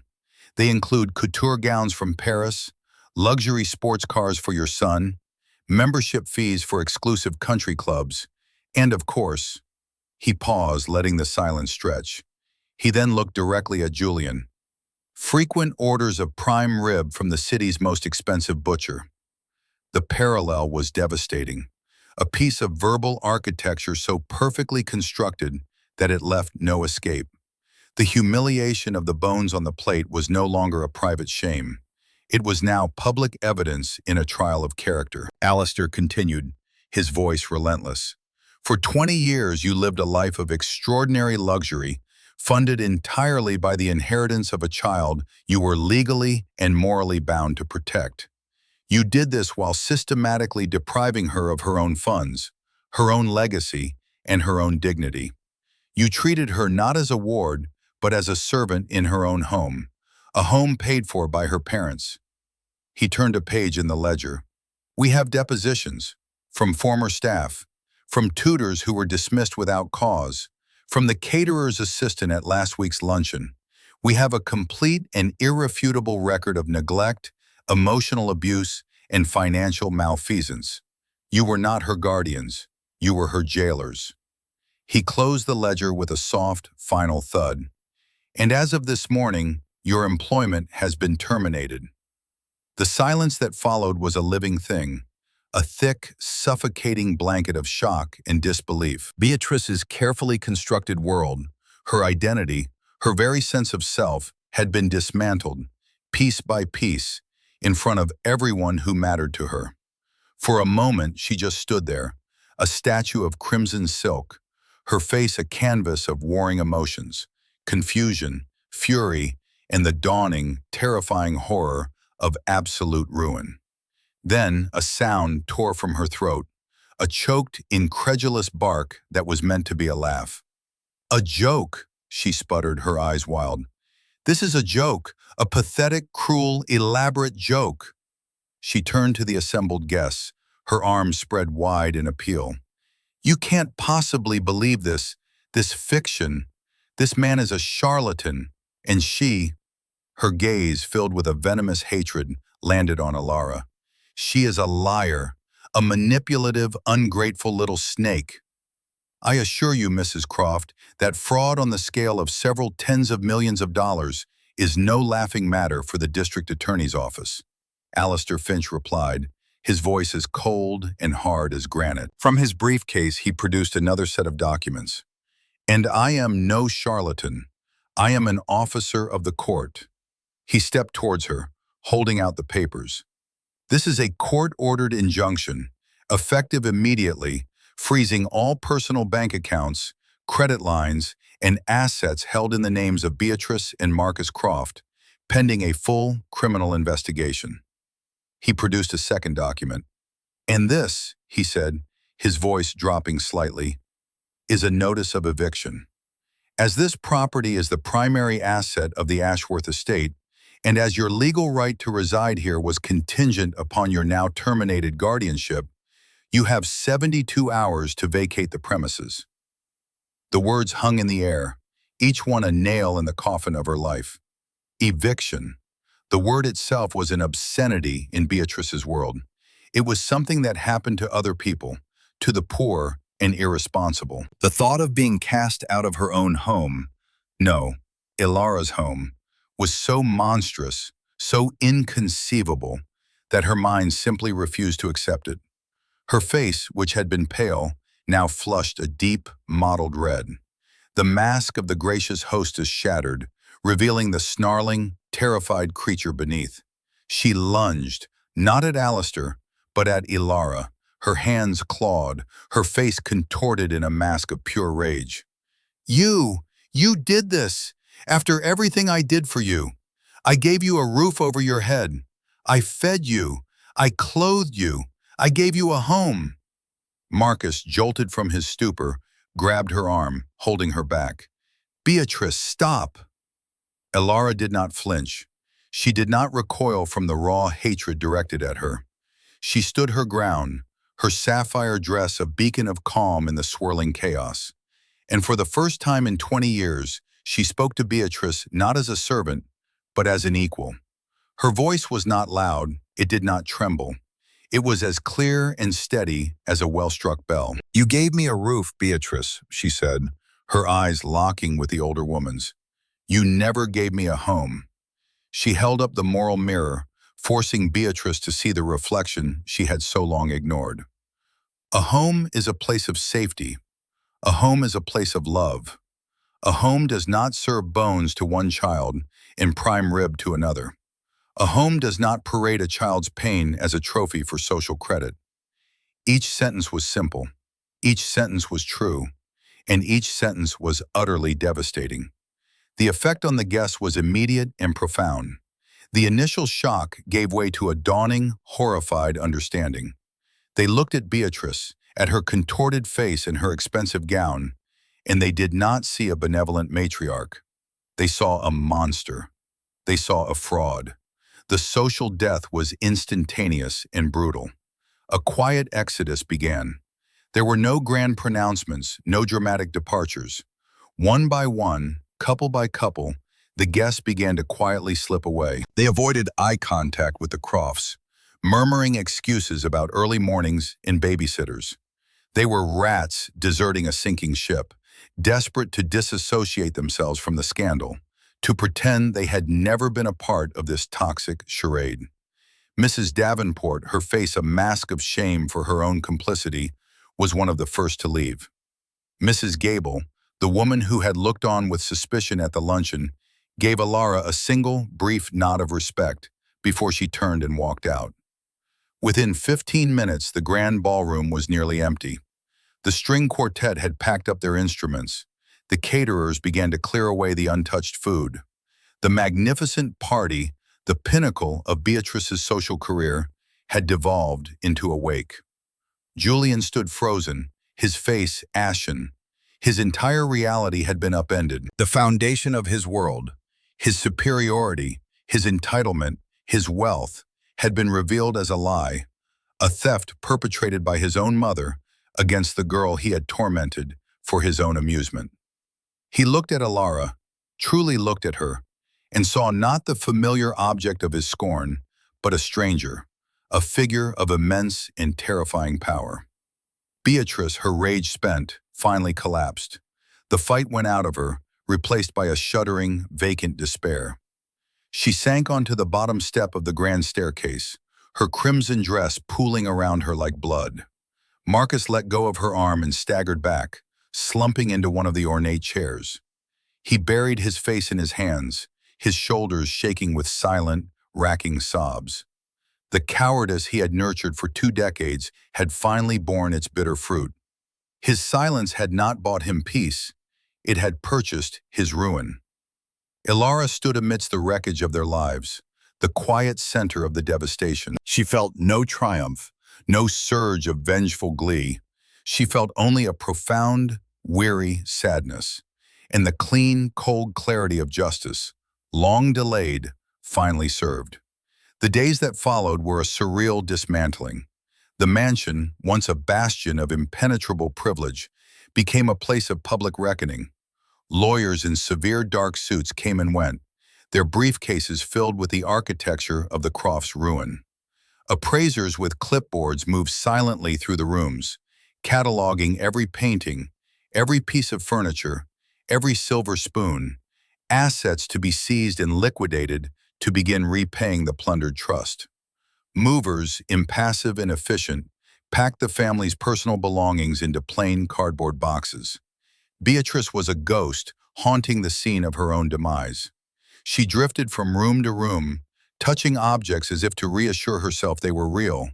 They include couture gowns from Paris, luxury sports cars for your son, membership fees for exclusive country clubs, and of course, he paused, letting the silence stretch. He then looked directly at Julian. Frequent orders of prime rib from the city's most expensive butcher. The parallel was devastating. A piece of verbal architecture so perfectly constructed that it left no escape. The humiliation of the bones on the plate was no longer a private shame. It was now public evidence in a trial of character. Alistair continued, his voice relentless. For 20 years you lived a life of extraordinary luxury, funded entirely by the inheritance of a child you were legally and morally bound to protect. You did this while systematically depriving her of her own funds, her own legacy, and her own dignity. You treated her not as a ward, but as a servant in her own home, a home paid for by her parents. He turned a page in the ledger. We have depositions from former staff, from tutors who were dismissed without cause, from the caterer's assistant at last week's luncheon. We have a complete and irrefutable record of neglect, emotional abuse, and financial malfeasance. You were not her guardians. You were her jailers. He closed the ledger with a soft, final thud. And as of this morning, your employment has been terminated. The silence that followed was a living thing, a thick, suffocating blanket of shock and disbelief. Beatrice's carefully constructed world, her identity, her very sense of self, had been dismantled, piece by piece, in front of everyone who mattered to her. For a moment, she just stood there, a statue of crimson silk, her face a canvas of warring emotions, confusion, fury, and the dawning, terrifying horror of absolute ruin. Then a sound tore from her throat, a choked, incredulous bark that was meant to be a laugh. A joke, she sputtered, her eyes wild. This is a joke, a pathetic, cruel, elaborate joke. She turned to the assembled guests, her arms spread wide in appeal. You can't possibly believe this fiction. This man is a charlatan, and she, her gaze filled with a venomous hatred, landed on Ilara. She is a liar, a manipulative, ungrateful little snake. I assure you, Mrs. Croft, that fraud on the scale of several tens of millions of dollars is no laughing matter for the district attorney's office. Alistair Finch replied, his voice as cold and hard as granite. From his briefcase, he produced another set of documents. And I am no charlatan. I am an officer of the court. He stepped towards her, holding out the papers. This is a court-ordered injunction, effective immediately, freezing all personal bank accounts, credit lines, and assets held in the names of Beatrice and Marcus Croft, pending a full criminal investigation. He produced a second document. And this, he said, his voice dropping slightly, is a notice of eviction. As this property is the primary asset of the Ashworth estate, and as your legal right to reside here was contingent upon your now terminated guardianship, you have 72 hours to vacate the premises. The words hung in the air, each one a nail in the coffin of her life. Eviction. The word itself was an obscenity in Beatrice's world. It was something that happened to other people, to the poor and irresponsible. The thought of being cast out of her own home, no, Ilara's home, was so monstrous, so inconceivable, that her mind simply refused to accept it. Her face, which had been pale, now flushed a deep, mottled red. The mask of the gracious hostess shattered, revealing the snarling, terrified creature beneath. She lunged, not at Alistair, but at Ilara, her hands clawed, her face contorted in a mask of pure rage. You did this! After everything I did for you, I gave you a roof over your head. I fed you. I clothed you. I gave you a home." Marcus, jolted from his stupor, grabbed her arm, holding her back. "Beatrice, stop!" Elara did not flinch. She did not recoil from the raw hatred directed at her. She stood her ground, her sapphire dress a beacon of calm in the swirling chaos. And for the first time in 20 years, she spoke to Beatrice not as a servant, but as an equal. Her voice was not loud, it did not tremble. It was as clear and steady as a well-struck bell. "You gave me a roof, Beatrice," she said, her eyes locking with the older woman's. "You never gave me a home." She held up the moral mirror, forcing Beatrice to see the reflection she had so long ignored. A home is a place of safety. A home is a place of love. A home does not serve bones to one child and prime rib to another. A home does not parade a child's pain as a trophy for social credit. Each sentence was simple. Each sentence was true. And each sentence was utterly devastating. The effect on the guests was immediate and profound. The initial shock gave way to a dawning, horrified understanding. They looked at Beatrice, at her contorted face and her expensive gown, and they did not see a benevolent matriarch. They saw a monster. They saw a fraud. The social death was instantaneous and brutal. A quiet exodus began. There were no grand pronouncements, no dramatic departures. One by one, couple by couple, the guests began to quietly slip away. They avoided eye contact with the Crofts, murmuring excuses about early mornings and babysitters. They were rats deserting a sinking ship, desperate to disassociate themselves from the scandal, to pretend they had never been a part of this toxic charade. Mrs. Davenport, her face a mask of shame for her own complicity, was one of the first to leave. Mrs. Gable, the woman who had looked on with suspicion at the luncheon, gave Elara a single, brief nod of respect before she turned and walked out. Within 15 minutes, the grand ballroom was nearly empty. The string quartet had packed up their instruments. The caterers began to clear away the untouched food. The magnificent party, the pinnacle of Beatrice's social career, had devolved into a wake. Julian stood frozen, his face ashen. His entire reality had been upended. The foundation of his world, his superiority, his entitlement, his wealth, had been revealed as a lie, a theft perpetrated by his own mother against the girl he had tormented for his own amusement. He looked at Elara, truly looked at her, and saw not the familiar object of his scorn, but a stranger, a figure of immense and terrifying power. Beatrice, her rage spent, finally collapsed. The fight went out of her, replaced by a shuddering, vacant despair. She sank onto the bottom step of the grand staircase, her crimson dress pooling around her like blood. Marcus let go of her arm and staggered back, slumping into one of the ornate chairs. He buried his face in his hands, his shoulders shaking with silent, racking sobs. The cowardice he had nurtured for 2 decades had finally borne its bitter fruit. His silence had not bought him peace, it had purchased his ruin. Elara stood amidst the wreckage of their lives, the quiet center of the devastation. She felt no triumph, no surge of vengeful glee. She felt only a profound, weary sadness, and the clean, cold clarity of justice, long delayed, finally served. The days that followed were a surreal dismantling. The mansion, once a bastion of impenetrable privilege, became a place of public reckoning. Lawyers in severe dark suits came and went, their briefcases filled with the architecture of the Crofts' ruin. Appraisers with clipboards moved silently through the rooms, cataloging every painting, every piece of furniture, every silver spoon, assets to be seized and liquidated to begin repaying the plundered trust. Movers, impassive and efficient, packed the family's personal belongings into plain cardboard boxes. Beatrice was a ghost haunting the scene of her own demise. She drifted from room to room, touching objects as if to reassure herself they were real,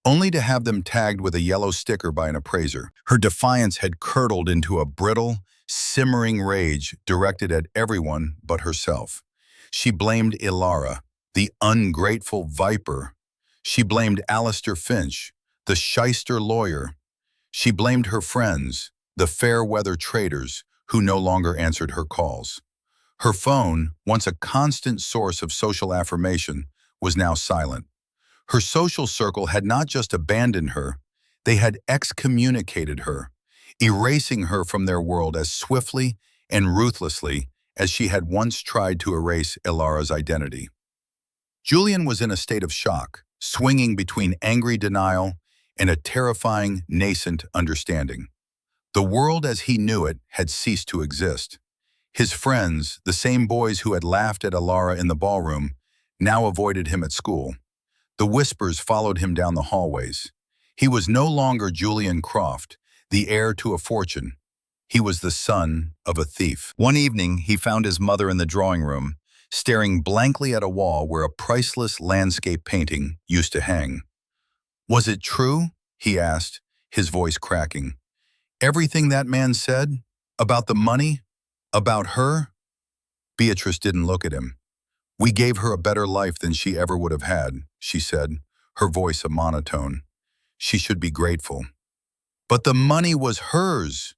only to have them tagged with a yellow sticker by an appraiser. Her defiance had curdled into a brittle, simmering rage directed at everyone but herself. She blamed Ilara, the ungrateful viper. She blamed Alistair Finch, the shyster lawyer. She blamed her friends, the fair-weather traders, who no longer answered her calls. Her phone, once a constant source of social affirmation, was now silent. Her social circle had not just abandoned her, they had excommunicated her, erasing her from their world as swiftly and ruthlessly as she had once tried to erase Ilara's identity. Julian was in a state of shock, swinging between angry denial and a terrifying, nascent understanding. The world as he knew it had ceased to exist. His friends, the same boys who had laughed at Ilara in the ballroom, now avoided him at school. The whispers followed him down the hallways. He was no longer Julian Croft, the heir to a fortune. He was the son of a thief. One evening, he found his mother in the drawing room, staring blankly at a wall where a priceless landscape painting used to hang. "Was it true?" he asked, his voice cracking. "Everything that man said? About the money? About her?" Beatrice didn't look at him. "We gave her a better life than she ever would have had," she said, her voice a monotone. "She should be grateful." "But the money was hers,"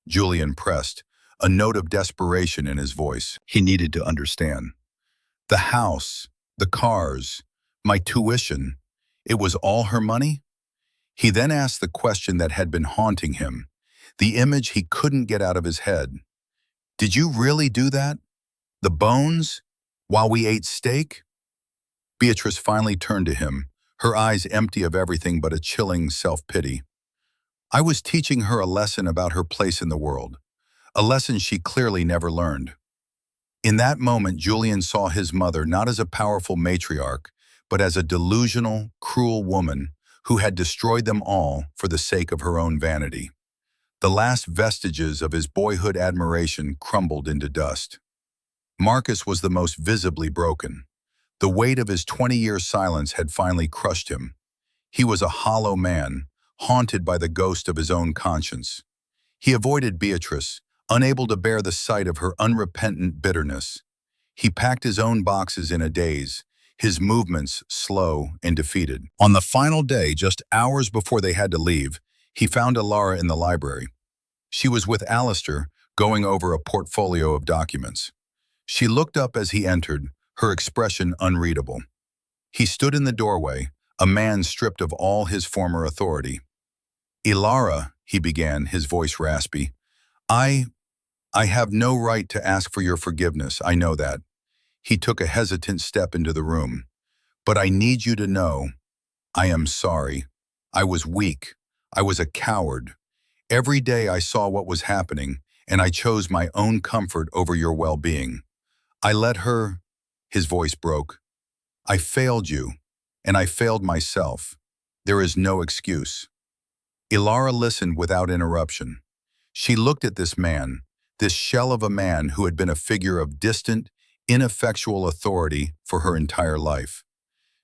Julian pressed, a note of desperation in his voice. He needed to understand. "The house, the cars, my tuition, it was all her money?" He then asked the question that had been haunting him, the image he couldn't get out of his head. "Did you really do that? The bones? While we ate steak?" Beatrice finally turned to him, her eyes empty of everything but a chilling self-pity. "I was teaching her a lesson about her place in the world, a lesson she clearly never learned." In that moment, Julian saw his mother not as a powerful matriarch, but as a delusional, cruel woman who had destroyed them all for the sake of her own vanity. The last vestiges of his boyhood admiration crumbled into dust. Marcus was the most visibly broken. The weight of his 20-year silence had finally crushed him. He was a hollow man, haunted by the ghost of his own conscience. He avoided Beatrice, unable to bear the sight of her unrepentant bitterness. He packed his own boxes in a daze, his movements slow and defeated. On the final day, just hours before they had to leave, he found Ilara in the library. She was with Alistair, going over a portfolio of documents. She looked up as he entered, her expression unreadable. He stood in the doorway, a man stripped of all his former authority. "Ilara," he began, his voice raspy, I have no right to ask for your forgiveness, I know that." He took a hesitant step into the room. "But I need you to know, I am sorry. I was weak. I was a coward. Every day I saw what was happening, and I chose my own comfort over your well-being. I let her—" His voice broke. "I failed you, and I failed myself. There is no excuse." Ilara listened without interruption. She looked at this man, this shell of a man who had been a figure of distant, ineffectual authority for her entire life.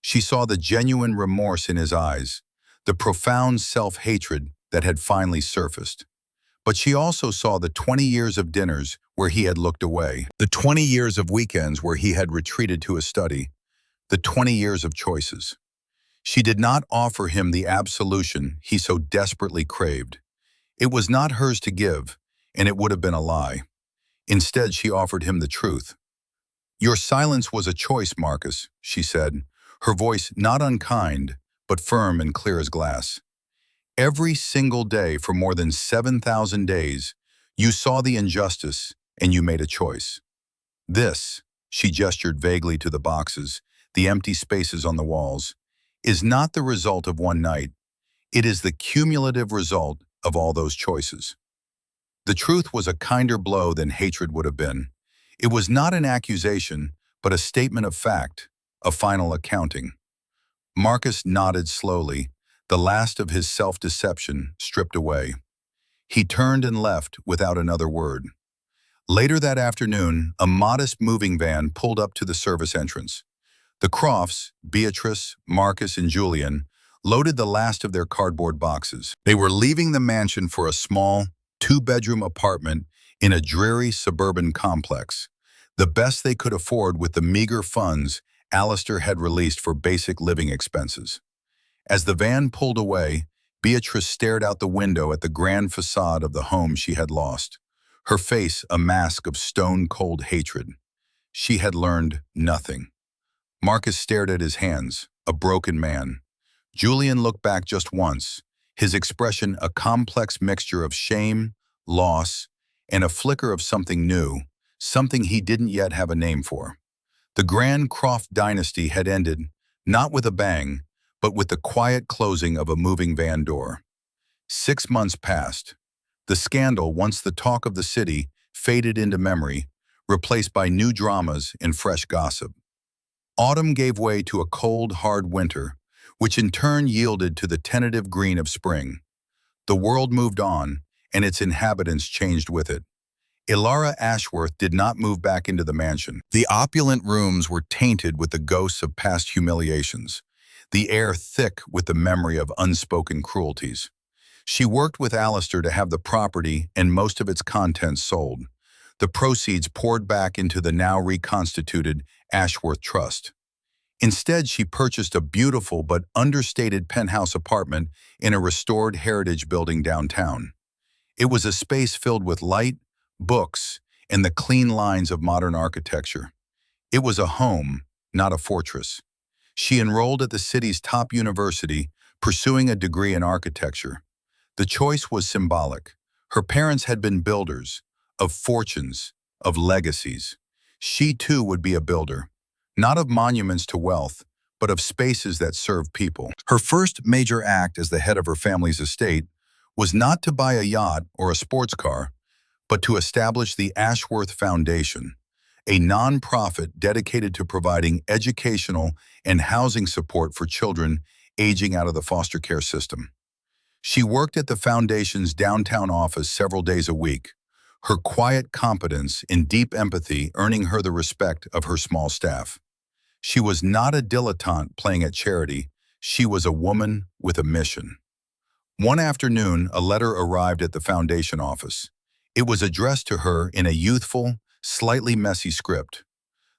She saw the genuine remorse in his eyes, the profound self-hatred that had finally surfaced. But she also saw the 20 years of dinners where he had looked away, the 20 years of weekends where he had retreated to a study, the 20 years of choices. She did not offer him the absolution he so desperately craved. It was not hers to give, and it would have been a lie. Instead, she offered him the truth. "Your silence was a choice, Marcus," she said, her voice not unkind, but firm and clear as glass. "Every single day for more than 7,000 days, you saw the injustice and you made a choice. This," she gestured vaguely to the boxes, the empty spaces on the walls, "is not the result of one night. It is the cumulative result of all those choices." The truth was a kinder blow than hatred would have been. It was not an accusation, but a statement of fact, a final accounting. Marcus nodded slowly, the last of his self-deception stripped away. He turned and left without another word. Later that afternoon, a modest moving van pulled up to the service entrance. The Crofts, Beatrice, Marcus, and Julian, loaded the last of their cardboard boxes. They were leaving the mansion for a small, two-bedroom apartment in a dreary suburban complex, the best they could afford with the meager funds Alistair had released for basic living expenses. As the van pulled away, Beatrice stared out the window at the grand facade of the home she had lost, her face a mask of stone-cold hatred. She had learned nothing. Marcus stared at his hands, a broken man. Julian looked back just once, his expression a complex mixture of shame, loss, and a flicker of something new, something he didn't yet have a name for. The Grand Croft dynasty had ended, not with a bang, but with the quiet closing of a moving van door. 6 months passed. The scandal, once the talk of the city, faded into memory, replaced by new dramas and fresh gossip. Autumn gave way to a cold, hard winter, which in turn yielded to the tentative green of spring. The world moved on, and its inhabitants changed with it. Ilara Ashworth did not move back into the mansion. The opulent rooms were tainted with the ghosts of past humiliations, the air thick with the memory of unspoken cruelties. She worked with Alistair to have the property and most of its contents sold. The proceeds poured back into the now reconstituted Ashworth Trust. Instead, she purchased a beautiful but understated penthouse apartment in a restored heritage building downtown. It was a space filled with light, books, and the clean lines of modern architecture. It was a home, not a fortress. She enrolled at the city's top university, pursuing a degree in architecture. The choice was symbolic. Her parents had been builders, of fortunes, of legacies. She too would be a builder, not of monuments to wealth, but of spaces that serve people. Her first major act as the head of her family's estate was not to buy a yacht or a sports car, but to establish the Ashworth Foundation, a nonprofit dedicated to providing educational and housing support for children aging out of the foster care system. She worked at the foundation's downtown office several days a week, her quiet competence and deep empathy earning her the respect of her small staff. She was not a dilettante playing at charity. She was a woman with a mission. One afternoon, a letter arrived at the foundation office. It was addressed to her in a youthful, slightly messy script.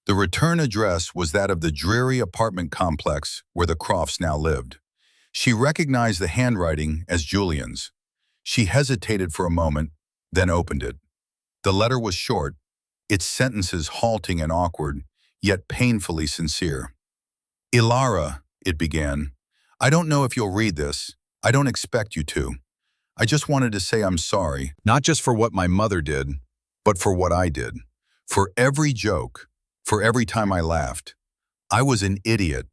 The return address was that of the dreary apartment complex where the Crofts now lived. She recognized the handwriting as Julian's. She hesitated for a moment, then opened it. The letter was short, its sentences halting and awkward, yet painfully sincere. "Ilara," it began, "I don't know if you'll read this. I don't expect you to. I just wanted to say I'm sorry, not just for what my mother did, but for what I did. For every joke, for every time I laughed. I was an idiot.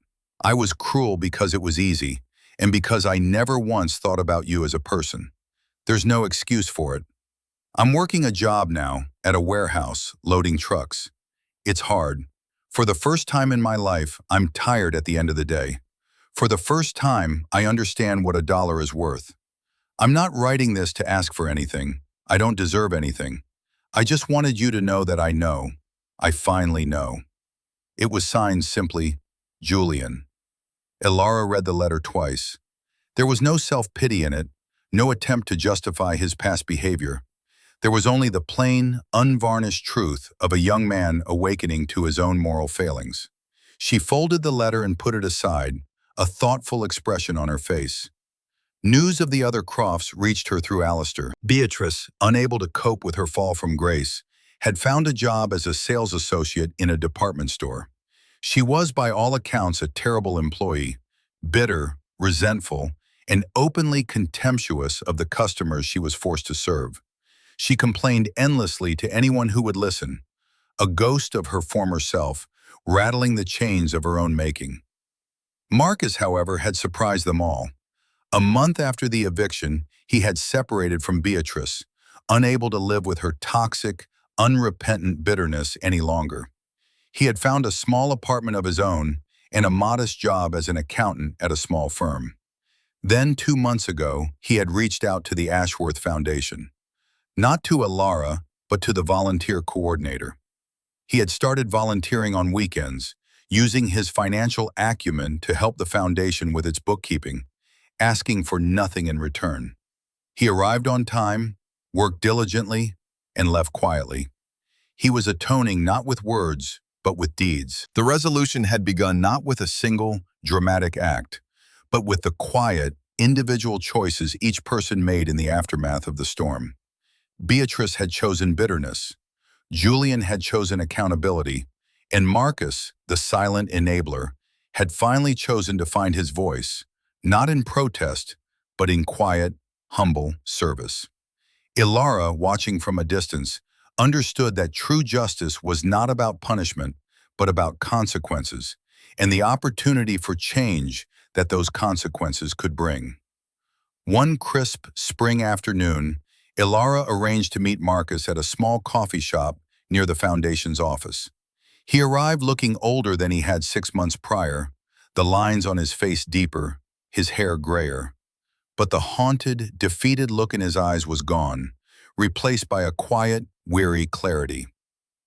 I was cruel because it was easy, and because I never once thought about you as a person. There's no excuse for it. I'm working a job now, at a warehouse, loading trucks. It's hard. For the first time in my life, I'm tired at the end of the day. For the first time, I understand what a dollar is worth. I'm not writing this to ask for anything. I don't deserve anything. I just wanted you to know that I know. I finally know." It was signed simply, Julian. Ilara read the letter twice. There was no self-pity in it, no attempt to justify his past behavior. There was only the plain, unvarnished truth of a young man awakening to his own moral failings. She folded the letter and put it aside, a thoughtful expression on her face. News of the other Crofts reached her through Alistair. Beatrice, unable to cope with her fall from grace, had found a job as a sales associate in a department store. She was, by all accounts, a terrible employee, bitter, resentful, and openly contemptuous of the customers she was forced to serve. She complained endlessly to anyone who would listen, a ghost of her former self, rattling the chains of her own making. Marcus, however, had surprised them all. A month after the eviction, he had separated from Beatrice, unable to live with her toxic, unrepentant bitterness any longer. He had found a small apartment of his own and a modest job as an accountant at a small firm. Then, 2 months ago, he had reached out to the Ashworth Foundation. Not to Ilara, but to the volunteer coordinator. He had started volunteering on weekends, using his financial acumen to help the foundation with its bookkeeping, asking for nothing in return. He arrived on time, worked diligently, and left quietly. He was atoning not with words, but with deeds. The resolution had begun not with a single, dramatic act, but with the quiet, individual choices each person made in the aftermath of the storm. Beatrice had chosen bitterness, Julian had chosen accountability, and Marcus, the silent enabler, had finally chosen to find his voice, not in protest, but in quiet, humble service. Ilara, watching from a distance, understood that true justice was not about punishment, but about consequences, and the opportunity for change that those consequences could bring. One crisp spring afternoon, Ilara arranged to meet Marcus at a small coffee shop near the Foundation's office. He arrived looking older than he had 6 months prior, the lines on his face deeper, his hair grayer. But the haunted, defeated look in his eyes was gone, replaced by a quiet, weary clarity.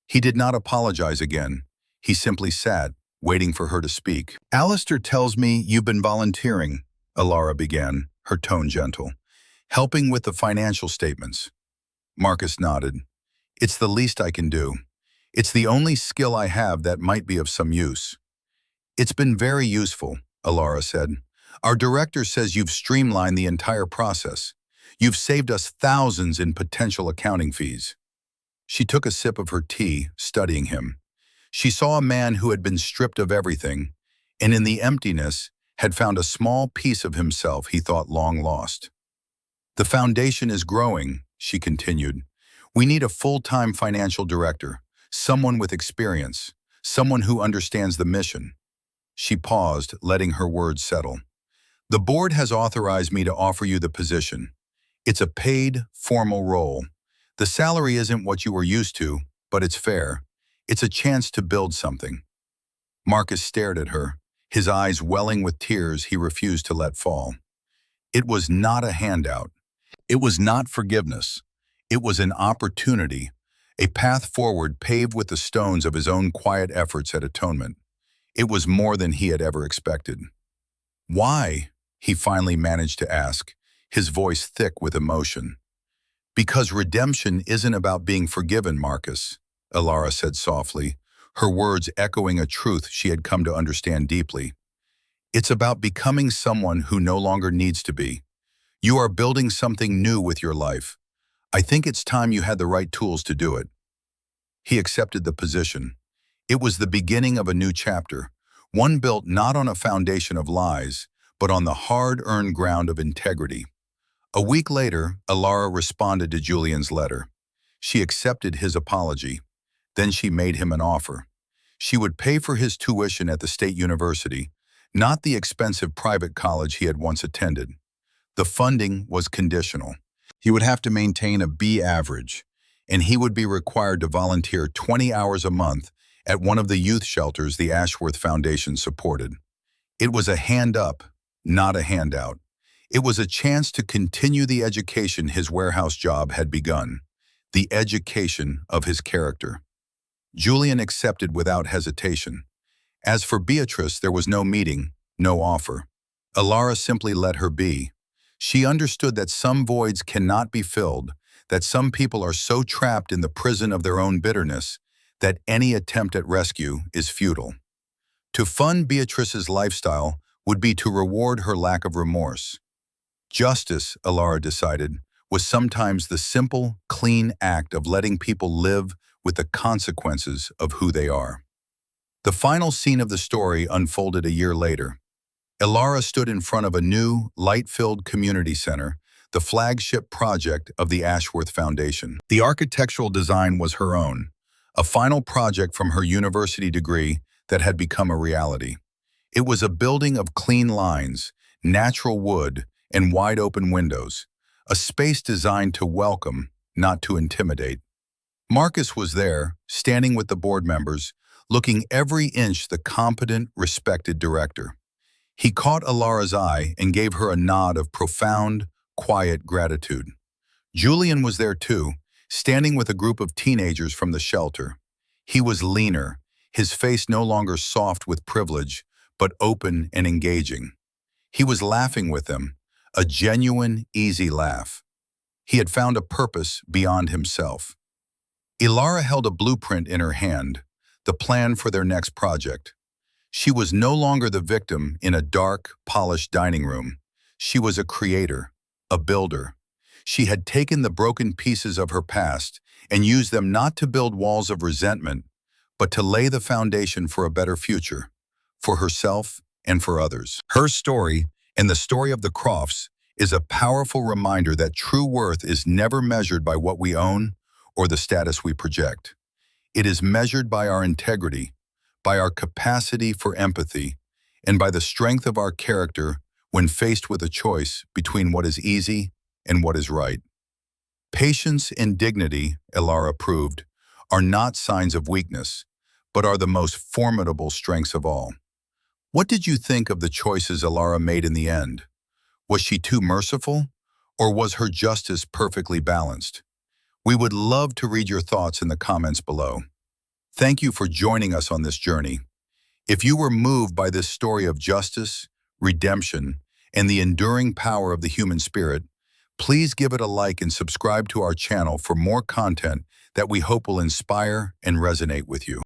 He did not apologize again. He simply sat, waiting for her to speak. "Alistair tells me you've been volunteering," Ilara began, her tone gentle. "Helping with the financial statements." Marcus nodded. "It's the least I can do. It's the only skill I have that might be of some use." "It's been very useful," Ilara said. "Our director says you've streamlined the entire process. You've saved us thousands in potential accounting fees." She took a sip of her tea, studying him. She saw a man who had been stripped of everything, and in the emptiness had found a small piece of himself he thought long lost. "The foundation is growing," she continued. "We need a full-time financial director, someone with experience, someone who understands the mission." She paused, letting her words settle. "The board has authorized me to offer you the position. It's a paid, formal role. The salary isn't what you were used to, but it's fair. It's a chance to build something." Marcus stared at her, his eyes welling with tears he refused to let fall. It was not a handout. It was not forgiveness. It was an opportunity, a path forward paved with the stones of his own quiet efforts at atonement. It was more than he had ever expected. "Why?" he finally managed to ask, his voice thick with emotion. "Because redemption isn't about being forgiven, Marcus," Ilara said softly, her words echoing a truth she had come to understand deeply. "It's about becoming someone who no longer needs to be. You are building something new with your life. I think it's time you had the right tools to do it." He accepted the position. It was the beginning of a new chapter, one built not on a foundation of lies, but on the hard-earned ground of integrity. A week later, Ilara responded to Julian's letter. She accepted his apology. Then she made him an offer. She would pay for his tuition at the state university, not the expensive private college he had once attended. The funding was conditional. He would have to maintain a B average, and he would be required to volunteer 20 hours a month at one of the youth shelters the Ashworth Foundation supported. It was a hand up, not a handout. It was a chance to continue the education his warehouse job had begun, the education of his character. Julian accepted without hesitation. As for Beatrice, there was no meeting, no offer. Ilara simply let her be. She understood that some voids cannot be filled, that some people are so trapped in the prison of their own bitterness that any attempt at rescue is futile. To fund Beatrice's lifestyle would be to reward her lack of remorse. Justice, Ilara decided, was sometimes the simple, clean act of letting people live with the consequences of who they are. The final scene of the story unfolded a year later. Ilara stood in front of a new, light-filled community center, the flagship project of the Ashworth Foundation. The architectural design was her own, a final project from her university degree that had become a reality. It was a building of clean lines, natural wood, and wide-open windows, a space designed to welcome, not to intimidate. Marcus was there, standing with the board members, looking every inch the competent, respected director. He caught Ilara's eye and gave her a nod of profound, quiet gratitude. Julian was there too, standing with a group of teenagers from the shelter. He was leaner, his face no longer soft with privilege, but open and engaging. He was laughing with them, a genuine, easy laugh. He had found a purpose beyond himself. Ilara held a blueprint in her hand, the plan for their next project. She was no longer the victim in a dark, polished dining room. She was a creator, a builder. She had taken the broken pieces of her past and used them not to build walls of resentment, but to lay the foundation for a better future, for herself and for others. Her story, and the story of the Crofts, is a powerful reminder that true worth is never measured by what we own or the status we project. It is measured by our integrity, by our capacity for empathy, and by the strength of our character when faced with a choice between what is easy and what is right. Patience and dignity, Ilara proved, are not signs of weakness, but are the most formidable strengths of all. What did you think of the choices Ilara made in the end? Was she too merciful, or was her justice perfectly balanced? We would love to read your thoughts in the comments below. Thank you for joining us on this journey. If you were moved by this story of justice, redemption, and the enduring power of the human spirit, please give it a like and subscribe to our channel for more content that we hope will inspire and resonate with you.